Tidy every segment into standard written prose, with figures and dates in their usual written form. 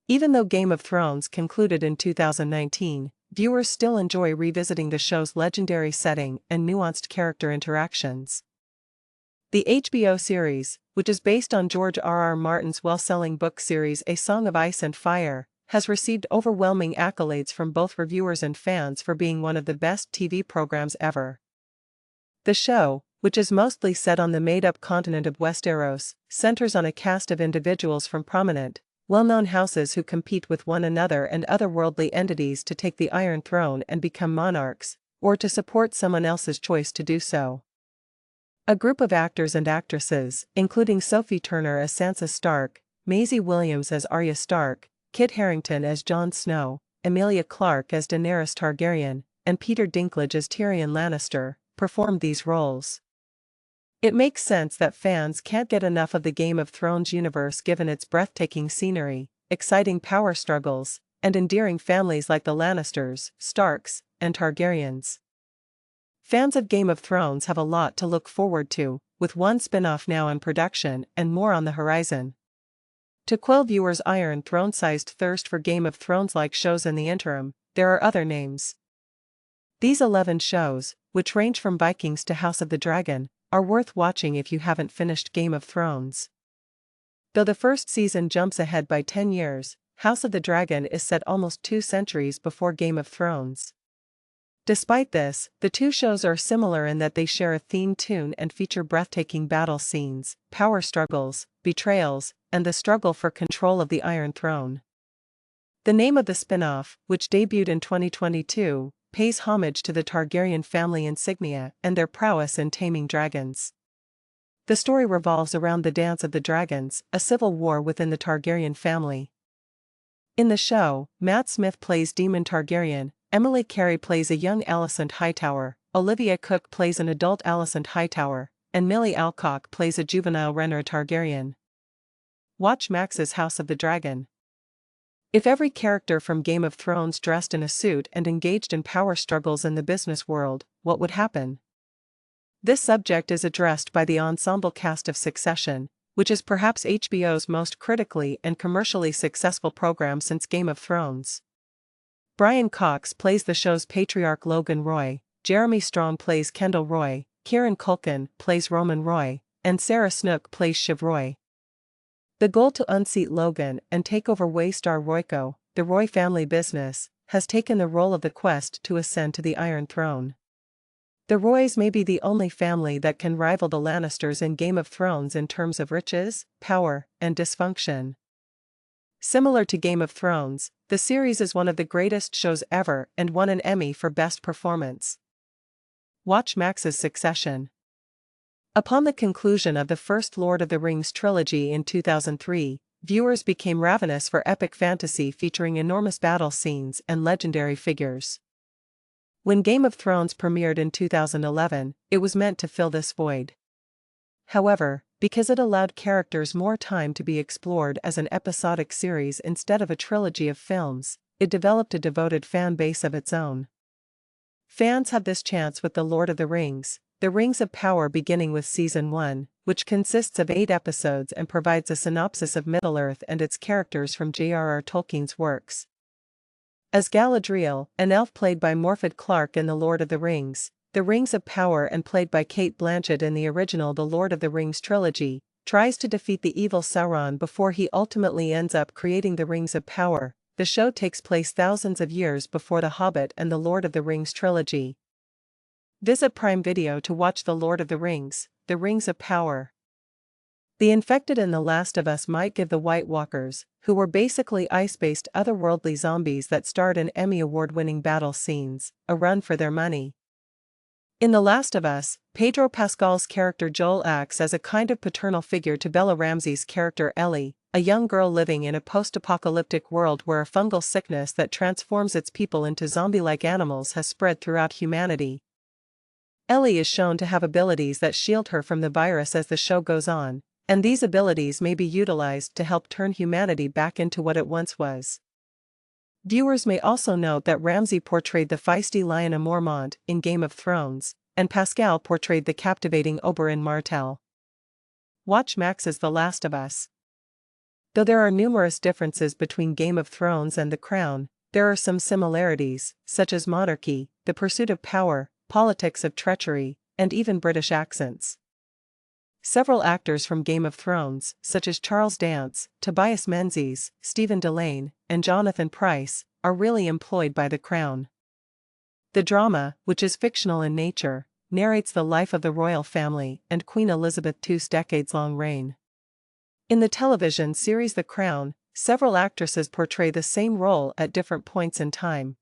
Even though Game of Thrones concluded in 2019, viewers still enjoy revisiting the show's legendary setting and nuanced character interactions. The HBO series, which is based on George R.R. Martin's well-selling book series A Song of Ice and Fire, has received overwhelming accolades from both reviewers and fans for being one of the best TV programs ever. The show, which is mostly set on the made-up continent of Westeros, centers on a cast of individuals from prominent, well-known houses who compete with one another and otherworldly entities to take the Iron Throne and become monarchs, or to support someone else's choice to do so. A group of actors and actresses, including Sophie Turner as Sansa Stark, Maisie Williams as Arya Stark, Kit Harington as Jon Snow, Emilia Clarke as Daenerys Targaryen, and Peter Dinklage as Tyrion Lannister, performed these roles. It makes sense that fans can't get enough of the Game of Thrones universe given its breathtaking scenery, exciting power struggles, and endearing families like the Lannisters, Starks, and Targaryens. Fans of Game of Thrones have a lot to look forward to, with one spin-off now in production and more on the horizon. To quell viewers' Iron Throne-sized thirst for Game of Thrones-like shows in the interim, there are other names. These 11 shows, which range from Vikings to House of the Dragon, are worth watching if you haven't finished Game of Thrones. Though the first season jumps ahead by 10 years, House of the Dragon is set almost 2 centuries before Game of Thrones. Despite this, the two shows are similar in that they share a theme tune and feature breathtaking battle scenes, power struggles, betrayals, and the struggle for control of the Iron Throne. The name of the spin-off, which debuted in 2022, pays homage to the Targaryen family insignia and their prowess in taming dragons. The story revolves around the Dance of the Dragons, a civil war within the Targaryen family. In the show, Matt Smith plays Daemon Targaryen, Emily Carey plays a young Alicent Hightower, Olivia Cooke plays an adult Alicent Hightower, and Millie Alcock plays a juvenile Rhaenyra Targaryen. Watch Max's House of the Dragon. If every character from Game of Thrones dressed in a suit and engaged in power struggles in the business world, what would happen? This subject is addressed by the ensemble cast of Succession, which is perhaps HBO's most critically and commercially successful program since Game of Thrones. Brian Cox plays the show's patriarch Logan Roy, Jeremy Strong plays Kendall Roy, Kieran Culkin plays Roman Roy, and Sarah Snook plays Shiv Roy. The goal to unseat Logan and take over Waystar Royco, the Roy family business, has taken the role of the quest to ascend to the Iron Throne. The Roys may be the only family that can rival the Lannisters in Game of Thrones in terms of riches, power, and dysfunction. Similar to Game of Thrones, the series is one of the greatest shows ever and won an Emmy for Best Performance. Watch Max's Succession. Upon the conclusion of the first Lord of the Rings trilogy in 2003, viewers became ravenous for epic fantasy featuring enormous battle scenes and legendary figures. When Game of Thrones premiered in 2011, it was meant to fill this void. However, because it allowed characters more time to be explored as an episodic series instead of a trilogy of films, it developed a devoted fan base of its own. Fans had this chance with The Lord of the Rings, The Rings of Power, beginning with Season 1, which consists of 8 episodes and provides a synopsis of Middle-earth and its characters from J.R.R. Tolkien's works. As Galadriel, an elf played by Morfydd Clark in The Lord of the Rings, The Rings of Power, and played by Cate Blanchett in the original The Lord of the Rings trilogy, tries to defeat the evil Sauron before he ultimately ends up creating the Rings of Power. The show takes place thousands of years before The Hobbit and The Lord of the Rings trilogy. Visit Prime Video to watch The Lord of the Rings, The Rings of Power. The infected in The Last of Us might give the White Walkers, who were basically ice-based otherworldly zombies that starred in Emmy award-winning battle scenes, a run for their money. In The Last of Us, Pedro Pascal's character Joel acts as a kind of paternal figure to Bella Ramsey's character Ellie, a young girl living in a post-apocalyptic world where a fungal sickness that transforms its people into zombie-like animals has spread throughout humanity. Ellie is shown to have abilities that shield her from the virus as the show goes on, and these abilities may be utilized to help turn humanity back into what it once was. Viewers may also note that Ramsey portrayed the feisty Lyanna Mormont in Game of Thrones, and Pascal portrayed the captivating Oberyn Martell. Watch Max's The Last of Us. Though there are numerous differences between Game of Thrones and The Crown, there are some similarities, such as monarchy, the pursuit of power, politics of treachery, and even British accents. Several actors from Game of Thrones, such as Charles Dance, Tobias Menzies, Stephen Delane, and Jonathan Pryce, are really employed by The Crown. The drama, which is fictional in nature, narrates the life of the royal family and Queen Elizabeth II's decades-long reign. In the television series The Crown, several actresses portray the same role at different points in time.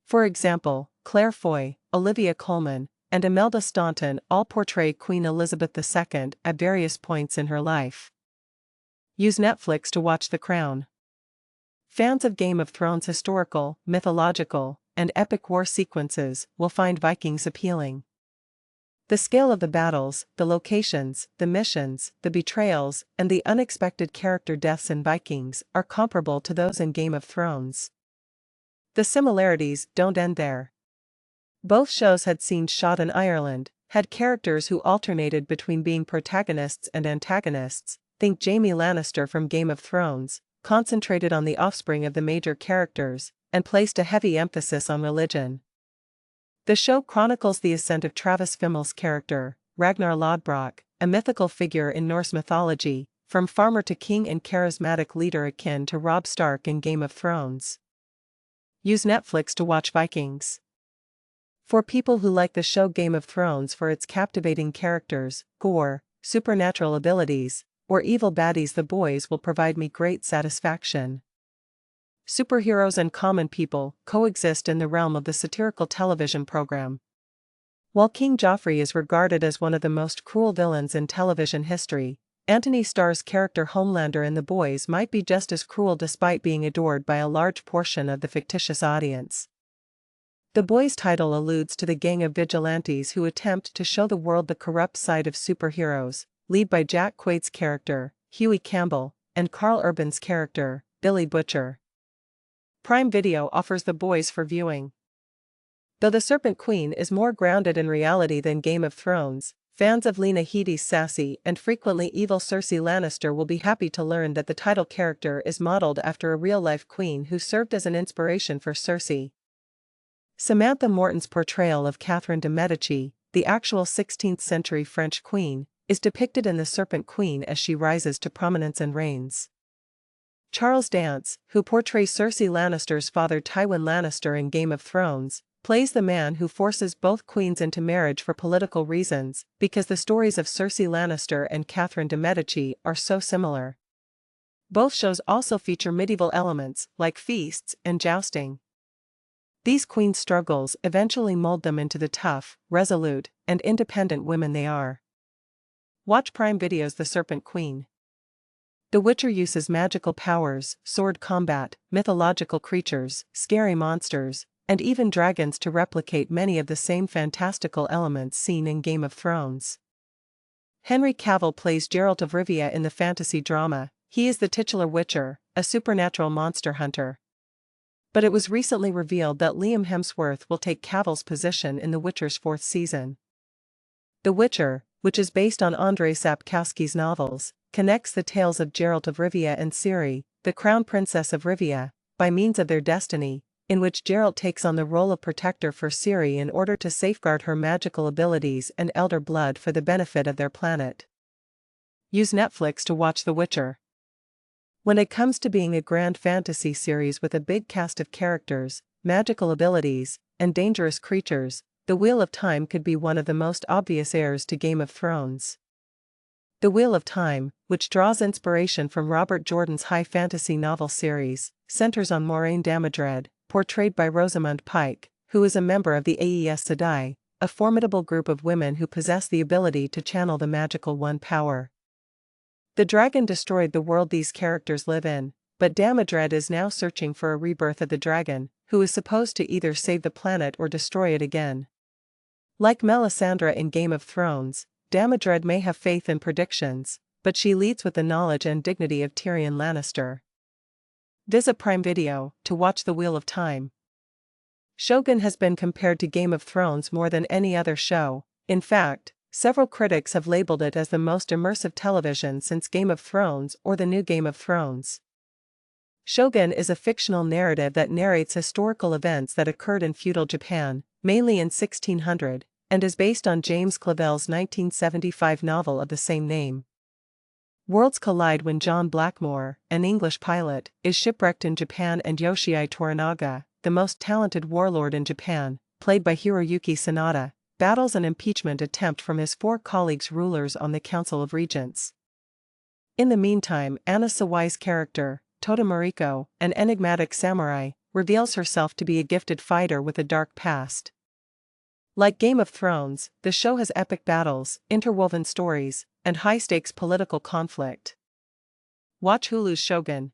For example, Claire Foy, Olivia Colman, and Imelda Staunton all portray Queen Elizabeth II at various points in her life. Use Netflix to watch The Crown. Fans of Game of Thrones' historical, mythological, and epic war sequences will find Vikings appealing. The scale of the battles, the locations, the missions, the betrayals, and the unexpected character deaths in Vikings are comparable to those in Game of Thrones. The similarities don't end there. Both shows had scenes shot in Ireland, had characters who alternated between being protagonists and antagonists, think Jaime Lannister from Game of Thrones, concentrated on the offspring of the major characters, and placed a heavy emphasis on religion. The show chronicles the ascent of Travis Fimmel's character, Ragnar Lodbrok, a mythical figure in Norse mythology, from farmer to king and charismatic leader akin to Robb Stark in Game of Thrones. Use Netflix to watch Vikings. For people who like the show Game of Thrones for its captivating characters, gore, supernatural abilities, or evil baddies, The Boys will provide me great satisfaction. Superheroes and common people coexist in the realm of the satirical television program. While King Joffrey is regarded as one of the most cruel villains in television history, Anthony Starr's character Homelander in The Boys might be just as cruel despite being adored by a large portion of the fictitious audience. The Boys title alludes to the gang of vigilantes who attempt to show the world the corrupt side of superheroes, led by Jack Quaid's character, Huey Campbell, and Carl Urban's character, Billy Butcher. Prime Video offers The Boys for viewing. Though The Serpent Queen is more grounded in reality than Game of Thrones, fans of Lena Headey's sassy and frequently evil Cersei Lannister will be happy to learn that the title character is modeled after a real-life queen who served as an inspiration for Cersei. Samantha Morton's portrayal of Catherine de' Medici, the actual 16th-century French queen, is depicted in The Serpent Queen as she rises to prominence and reigns. Charles Dance, who portrays Cersei Lannister's father Tywin Lannister in Game of Thrones, plays the man who forces both queens into marriage for political reasons, because the stories of Cersei Lannister and Catherine de' Medici are so similar. Both shows also feature medieval elements, like feasts and jousting. These queens' struggles eventually mold them into the tough, resolute, and independent women they are. Watch Prime Video's The Serpent Queen. The Witcher uses magical powers, sword combat, mythological creatures, scary monsters, and even dragons to replicate many of the same fantastical elements seen in Game of Thrones. Henry Cavill plays Geralt of Rivia in the fantasy drama. He is the titular Witcher, a supernatural monster hunter. But it was recently revealed that Liam Hemsworth will take Cavill's position in The Witcher's 4th season. The Witcher, which is based on Andrzej Sapkowski's novels, connects the tales of Geralt of Rivia and Ciri, the crown princess of Rivia, by means of their destiny, in which Geralt takes on the role of protector for Ciri in order to safeguard her magical abilities and elder blood for the benefit of their planet. Use Netflix to watch The Witcher. When it comes to being a grand fantasy series with a big cast of characters, magical abilities, and dangerous creatures, The Wheel of Time could be one of the most obvious heirs to Game of Thrones. The Wheel of Time, which draws inspiration from Robert Jordan's high fantasy novel series, centers on Moiraine Damodred, portrayed by Rosamund Pike, who is a member of the Aes Sedai, a formidable group of women who possess the ability to channel the magical one power. The dragon destroyed the world these characters live in, but Damodred is now searching for a rebirth of the dragon, who is supposed to either save the planet or destroy it again. Like Melisandre in Game of Thrones, Damodred may have faith in predictions, but she leads with the knowledge and dignity of Tyrion Lannister. Visit Prime Video to watch The Wheel of Time. Shogun has been compared to Game of Thrones more than any other show. In fact, Several critics have labeled it as the most immersive television since Game of Thrones or the new Game of Thrones. Shogun is a fictional narrative that narrates historical events that occurred in feudal Japan, mainly in 1600, and is based on James Clavell's 1975 novel of the same name. Worlds collide when John Blackmore, an English pilot, is shipwrecked in Japan and Yoshii Toranaga, the most talented warlord in Japan, played by Hiroyuki Sanada, battles an impeachment attempt from his 4 colleagues rulers on the Council of Regents. In the meantime, Anna Sawai's character, Tota Mariko, an enigmatic samurai, reveals herself to be a gifted fighter with a dark past. Like Game of Thrones, the show has epic battles, interwoven stories, and high-stakes political conflict. Watch Hulu's Shogun,